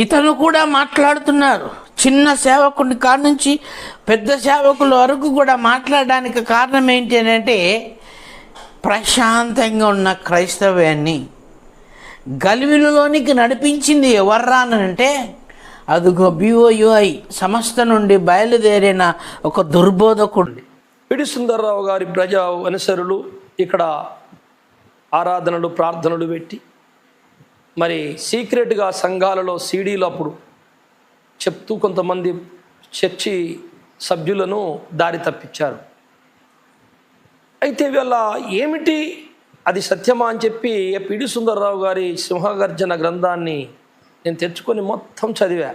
ఇతను కూడా మాట్లాడుతున్నారు. చిన్న సేవకుని కాడ నుంచి పెద్ద సేవకుల వరకు కూడా మాట్లాడడానికి కారణం ఏంటి అంటే, ప్రశాంతంగా ఉన్న క్రైస్తవ్యాన్ని గలిబిలిలోనికి నడిపించింది ఎవర్రా అంటే, అదిగో BOUI సంస్థ నుండి బయలుదేరిన ఒక దుర్బోధకుడు. పిడి సుందర్రావు గారి ప్రజా అనుసరులు ఇక్కడ ఆరాధనలు ప్రార్థనలు పెట్టి మరి సీక్రెట్గా సంఘాలలో సీడీలు అప్పుడు చెప్తూ కొంతమంది చర్చి సభ్యులను దారి తప్పించారు. అయితే వీళ్ళ ఏమిటి అది సత్యమా అని చెప్పి పిడి సుందర్రావు గారి సింహగర్జన గ్రంథాన్ని నేను తెచ్చుకొని మొత్తం చదివా.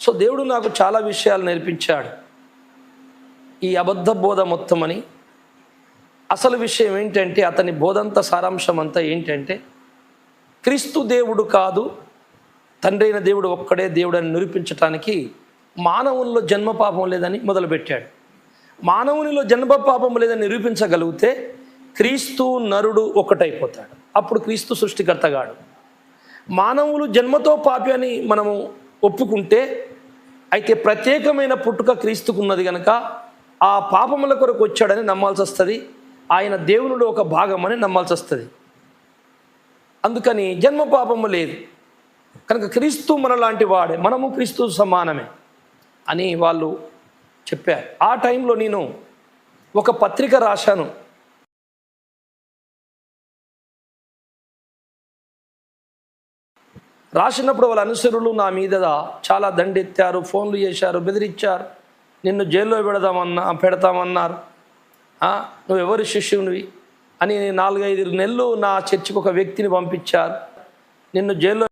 సో దేవుడు నాకు చాలా విషయాలు నేర్పించాడు. ఈ అబద్ధ బోధ మొత్తం అని అసలు విషయం ఏంటంటే, అతని బోధంతా సారాంశం అంతా ఏంటంటే, క్రీస్తు దేవుడు కాదు, తండ్రి అయిన దేవుడు ఒక్కడే దేవుడు అని నిరూపించటానికి మానవుల్లో జన్మ పాపం లేదని మొదలుపెట్టాడు. మానవునిలో జన్మ పాపం లేదని నిరూపించగలిగితే క్రీస్తు నరుడు ఒకటైపోతాడు. అప్పుడు క్రీస్తు సృష్టికర్తగాడు. మానవులు జన్మతో పాపి అని మనము ఒప్పుకుంటే, అయితే ప్రత్యేకమైన పుట్టుక క్రీస్తుకున్నది కనుక ఆ పాపముల కొరకు వచ్చాడని నమ్మాల్సి వస్తుంది. ఆయన దేవునుడు ఒక భాగమని నమ్మాల్సి వస్తుంది. అందుకని జన్మ పాపము లేదు కనుక క్రీస్తు మనలాంటి వాడే, మనము క్రీస్తు సమానమే అని వాళ్ళు చెప్పారు. ఆ టైంలో నేను ఒక పత్రిక రాశాను. రాసినప్పుడు వాళ్ళ అనుసరులు నా మీద చాలా దండెత్తారు, ఫోన్లు చేశారు, బెదిరించారు. నిన్ను జైల్లో పెడతామన్నారు, నువ్వెవరి శిష్యునివి అని 4-5 నెలలు నా చర్చికి ఒక వ్యక్తిని పంపించారు. నిన్ను జైల్లో